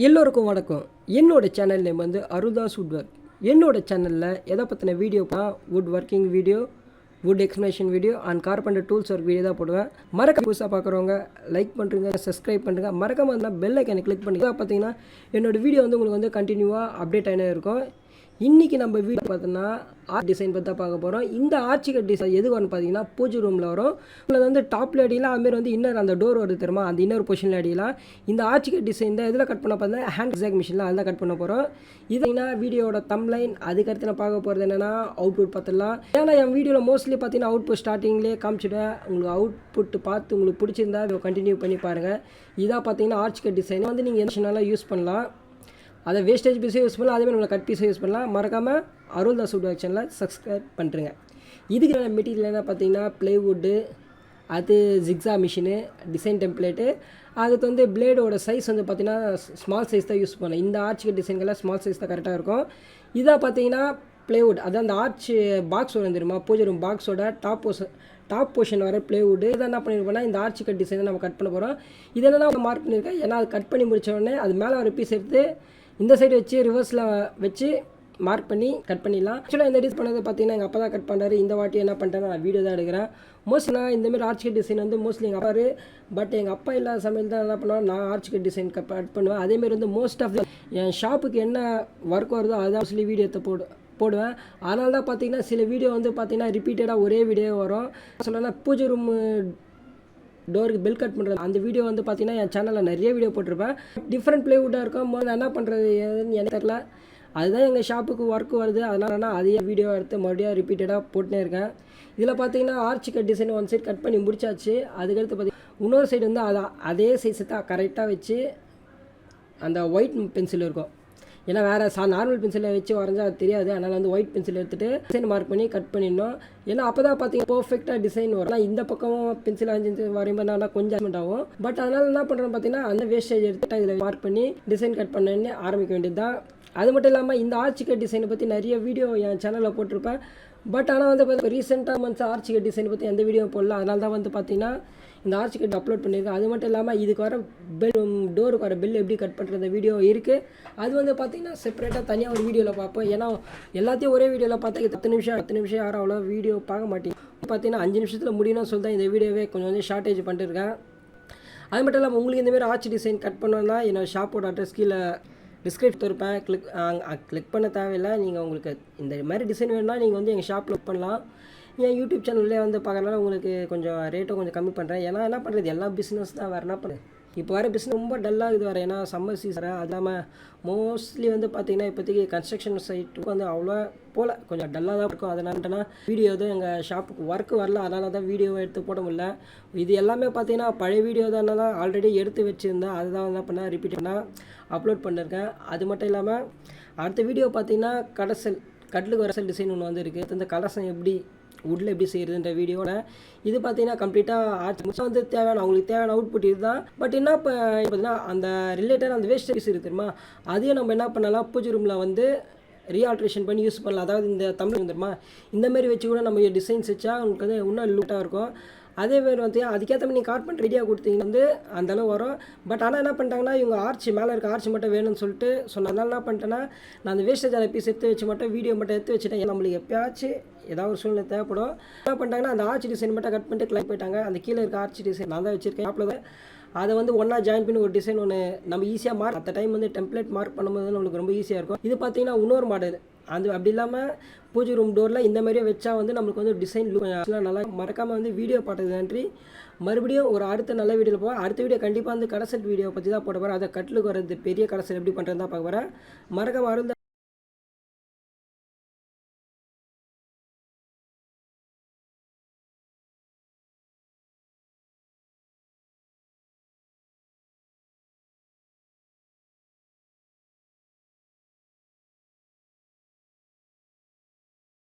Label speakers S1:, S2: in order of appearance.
S1: எல்லோருக்கும் வணக்கம். என்னோட சேனல் நேம் வந்து அருள்தாஸ் வுட் ஒர்க். என்னோட சேனலில் எதை பற்றின வீடியோப்பா wood working video, wood explanation video and carpenter tools work video தான் போடுவேன். மறக்காம புதுசாக பார்க்குறவங்க லைக் பண்ணுறீங்க, சப்ஸ்கிரைப் பண்ணுறீங்க, மறக்காம இருந்தால் பெல் ஐக்கானை கிளிக் பண்ணுங்க. பார்த்தீங்கன்னா என்னோடய வீடியோ வந்து உங்களுக்கு வந்து கண்டினியூவாக அப்டேட் ஆகினே இருக்கும். இன்றைக்கி நம்ம வீடியோ பார்த்தோன்னா ஆர்ட் டிசைன் பற்றி தான் பார்க்க போகிறோம். இந்த ஆர்ச்சிகட் டிசைன் எது வரும்னு பார்த்தீங்கன்னா பூஜை ரூமில் வரும். அதில் வந்து டாப்பில் அடியலாம், அதுமாரி வந்து இன்னர் அந்த டோர் வருது தெரியுமா, அந்த இன்னர் பொசிஷனில் அடியலாம். இந்த ஆர்ச்சிகட் டிசைன் தான் எதில் கட் பண்ண பார்த்தீங்கன்னா ஹேண்ட் ஜிக்ஸாக் மிஷினில் அதில் கட் பண்ண போகிறோம். இதுனா வீடியோட தம்ப்லைன். அதுக்கடுத்து நான் பார்க்க போகிறது என்னென்னா அவுட்புட் பார்த்துடலாம். ஏன்னா என் வீடியோவில் மோஸ்ட்லி பார்த்தீங்கன்னா அவுட்புட் ஸ்டார்டிங்லேயே காமிச்சிடுவேன். உங்களுக்கு அவுட்புட் பார்த்து உங்களுக்கு பிடிச்சிருந்தா கண்டினியூ பண்ணி பாருங்கள். இதாக பார்த்தீங்கன்னா ஆர்ச்சிகட் டிசைன் வந்து நீங்கள் எந்த யூஸ் பண்ணலாம். அதை வேஸ்டேஜ் பீஸே யூஸ் பண்ணலாம், அதேமாதிரி உங்களை கட் பீஸை யூஸ் பண்ணலாம். மறக்காமல் அருள்தாஸ் வுட் ஒர்க் சேனலை சப்ஸ்கிரைப் பண்ணுறேங்க. இதுக்கு மெட்டீரியல் என்ன பார்த்தீங்கன்னா ப்ளைவுட்டு, அது ஜிக்ஸா மிஷினு, டிசைன் டெம்ப்ளேட்டு. அதுக்கு வந்து பிளேடோட சைஸ் வந்து பார்த்திங்கன்னா ஸ்மால் சைஸ் தான் யூஸ் பண்ணலாம். இந்த ஆர்ச்சிகட் டிசைன்கெல்லாம் ஸ்மால் சைஸ் தான் கரெக்டாக இருக்கும். இதாக பார்த்தீங்கன்னா ப்ளைவுட், அதான் அந்த ஆர்ச் பாக்ஸ் வரும் தெரியுமா, பூஜை ரூம் பாக்ஸோட டாப் போர்ஷன் வர ப்ளைவுட். இதை என்ன பண்ணியிருப்போம்னா இந்த ஆர்ச்சிகட் டிசைனை நம்ம கட் பண்ண போகிறோம். இதெல்லாம் மார்க் பண்ணியிருக்கேன். ஏன்னா அது கட் பண்ணி முடித்த உடனே அது மேலே ஒரு பீஸ் எடுத்து இந்த சைடு வச்சு ரிவர்ஸில் வச்சு மார்க் பண்ணி கட் பண்ணிடலாம். ஆக்சுவலாக இந்த டிசைன் பண்ணது பார்த்தீங்கன்னா எங்கள் அப்பா தான் கட் பண்ணுறாரு. இந்த வாட்டி என்ன பண்ணிட்டேன்னா நான் வீடியோ தான் எடுக்கிறேன். மோஸ்ட்லி நான் இந்தமாரி ஆர்ச்சிகட் டிசைன் வந்து மோஸ்ட்லி எங்கள் அப்பா, பட் எங்கள் அப்பா இல்லாத சமையல் தான் என்ன பண்ணுவேன், நான் ஆர்ச்சிகட் டிசைன் கட் பண்ணுவேன். அதேமாரி வந்து மோஸ்ட் ஆஃப் என் ஷாப்புக்கு என்ன ஒர்க் வருதோ அதான் மோஸ்ட்லி வீடியோ எடுத்து போடுவேன். அதனால தான் பார்த்தீங்கன்னா சில வீடியோ வந்து பார்த்தீங்கன்னா ரிப்பீட்டடாக ஒரே வீடியோ வரும். சொல்லணும்னா பூஜை ரூம் டோருக்கு பெல் கட் பண்ணுறது அந்த வீடியோ வந்து பார்த்தீங்கன்னா என் சேனலில் நிறைய வீடியோ போட்டிருப்பேன். டிஃப்ரெண்ட் ப்ளைவுட்டாக இருக்கும். நான் என்ன பண்ணுறது ஏதுன்னு எனக்கு தெரியல. அதுதான் எங்கள் ஷாப்புக்கு ஒர்க் வருது. அதனால் நான் அதே வீடியோ எடுத்து மறுபடியும் ரிப்பீட்டடாக போட்டுனே இருக்கேன். இதில் பார்த்தீங்கன்னா ஆர்ச்சிகட் டிசைன் ஒன் சைட் கட் பண்ணி முடிச்சாச்சு. அதுக்கடுத்து பார்த்தீங்கன்னா இன்னொரு சைடு வந்து அதே சைஸை தான் கரெக்டாக வச்சு அந்த ஒயிட் பென்சில் இருக்கும். ஏன்னா வேறு நார்மல் பென்சிலை வச்சு வரைஞ்சா அது தெரியாது. அதனால் வந்து ஒயிட் பென்சில் எடுத்துகிட்டு டிசைன் மார்க் பண்ணி கட் பண்ணிடணும். ஏன்னா அப்போ தான் பார்த்தீங்கன்னா பர்ஃபெக்டாக டிசைன் வரும். இந்த பக்கமும் பென்சில் அஞ்சு வரையும்போது கொஞ்சம் அட்மெண்ட் ஆகும். பட் அதனால் என்ன பண்ணுறோன்னு பார்த்தீங்கன்னா அந்த வேஸ்டேஜ் எடுத்துகிட்டு இதில் மார்க் பண்ணி டிசைன் கட் பண்ணி ஆரம்பிக்க வேண்டியது தான். அது மட்டும் இல்லாமல் இந்த ஆர்ச்சிகட் டிசைனை பற்றி நிறைய வீடியோ என் சேனலில் போட்டிருப்பேன். பட் ஆனால் வந்து இப்போ ரீசெண்டாக வந்து ஆர்ச்சிகட் டிசைனை பற்றி எந்த வீடியோ போடல. அதனால தான் வந்து பார்த்தீங்கன்னா இந்த ஆர்ச்சிகட் அப்லோட் பண்ணியிருக்கேன். அது மட்டும் இல்லாமல் இதுக்கு வர டோருக்கு வர பெல் எப்படி கட் பண்ணுற வீடியோ இருக்குது. அது வந்து பார்த்திங்கன்னா செப்பரேட்டாக தனியாக ஒரு வீடியோவில் பார்ப்போம். ஏன்னா எல்லாத்தையும் ஒரே வீடியோவில் பார்த்தா 10 நிமிஷம் யாரும் அவ்வளோ வீடியோ பார்க்க மாட்டேங்க. பார்த்தீங்கன்னா 5 நிமிஷத்தில் முடியணும்னு சொல்லி தான் இந்த வீடியோவே கொஞ்சம் ஷார்ட்டேஜ் பண்ணிட்டுருக்கேன். அது மட்டும் இல்லாமல் உங்களுக்கு இந்தமாரி ஆர்ச் டிசைன் கட் பண்ணோன்னா என்னோடய ஷாப்போட அட்ரஸ் கீழே டிஸ்கிரிப்ஷன் இருப்பேன். கிளிக் பண்ண தேவையில்லை. நீங்கள் உங்களுக்கு இந்த மாதிரி டிசைன் வேணும்னா நீங்கள் வந்து எங்கள் ஷாப்பில் புக் பண்ணலாம். என் யூடியூப் சேனல்லே வந்து பார்க்கறனால உங்களுக்கு கொஞ்சம் ரேட்டும் கொஞ்சம் கம்மி பண்ணுறேன். ஏன்னா என்ன பண்ணுறது, எல்லா பிஸ்னஸ் தான், வேறு என்ன பண்ணுறது. இப்போ வர பிஸ்னஸ் ரொம்ப டல்லாக இருக்குது வேறு. ஏன்னா சம்மர் சீசன். அது இல்லாமல் மோஸ்ட்லி வந்து பார்த்திங்கன்னா இப்போதைக்கு கன்ஸ்ட்ரக்ஷன் சைட்டுக்கு வந்து அவ்வளோ போல் கொஞ்சம் டல்லாக தான் இருக்கும். அதனாலனா வீடியோ தான் எங்கள் ஷாப்புக்கு ஒர்க் வரல. அதனால தான் வீடியோவை எடுத்து போட முடியல. இது எல்லாமே பார்த்திங்கன்னா பழைய வீடியோ தான் ஆல்ரெடி எடுத்து வச்சுருந்தேன். அதுதான் என்ன பண்ணால் ரிப்பீட் பண்ணால் அப்லோட் பண்ணியிருக்கேன். அது மட்டும் இல்லாமல் அடுத்த வீடியோ பார்த்திங்கன்னா கட்லுக்கு வரசல் டிசைன் ஒன்று வந்து இருக்குது. இந்த கலசம் எப்படி வுட்டில் எப்படி செய்கிறதுன்ற வீடியோட இது பார்த்தீங்கன்னா கம்ப்ளீட்டாக ஆர்ச் வந்து அவங்களுக்கு தேவையான அவுட்புட் இதுதான். பட் என்ன இப்போ பார்த்தீங்கன்னா அந்த ரிலேட்டட் அந்த வேஸ்ட் பீஸ் இருக்குது தெரியுமா, அதையும் நம்ம என்ன பண்ணலாம் பூஜை ரூமில் வந்து ரீஆல்ட்ரேஷன் பண்ணி யூஸ் பண்ணலாம். அதாவது இந்த தமிழ் வந்துருமா இந்தமாரி வச்சு கூட நம்ம டிசைன்ஸ் வச்சா உங்களுக்கு வந்து இன்னும் லூட்டாக இருக்கும். அதேமாரி வந்து அதுக்கேற்ற மாதிரி நீங்கள் கார்பெண்டர் ரெடியாக கொடுத்தீங்கன்னா வந்து அந்தளவு வரும். பட் ஆனால் என்ன பண்ணிட்டாங்கன்னா இவங்க ஆர்ச் மேலே இருக்க ஆர்ச் மட்டும் வேணும்னு சொல்லிட்டு சொன்னதுனால என்ன பண்ணிட்டேன்னா நான் அந்த வேஸ்டேஜ் பீஸ் எடுத்து வச்சு மட்டும் வீடியோ மட்டும் எடுத்து வச்சுட்டேன். நம்மளுக்கு எப்போயாச்சும் ஏதாவது ஒரு சூழ்நிலை தேவைப்படும். என்ன பண்ணிட்டாங்கன்னா அந்த ஆர்ச் டிசைன் மட்டும் கட் பண்ணிட்டு கிளைம் போயிட்டாங்க. அந்த கீழே இருக்க ஆர்ச் டிசைன் நான் தான் வச்சுருக்கேன். அப்போ அதை வந்து ஒன்றா ஜாயின் பண்ணி ஒரு டிசைன் ஒன்று நம்ம ஈஸியாக மார்க் அந்த டைம் வந்து டெம்ப்ளேட் மார்க் பண்ணும்போது நம்மளுக்கு ரொம்ப ஈஸியாக இருக்கும். இது பார்த்தீங்கன்னா இன்னொரு மாடல் அது அப்படி இல்லாமல் பூஜை ரூம் டோரில் இந்த மாதிரியே வச்சா வந்து நம்மளுக்கு வந்து டிசைன் நல்லா மறக்காமல் வந்து வீடியோ பார்த்தது நன்றி. மறுபடியும் ஒரு அடுத்த நல்ல வீடியோவில் போவேன். அடுத்த வீடியோ கண்டிப்பாக வந்து கடைசெட் வீடியோ பற்றி தான் போட போகிறேன். அதை கட்லுக்கு வரது பெரிய கடைசெட் எப்படி பண்ணுறது தான் பார்க்க போகிறேன். மறக்காமல்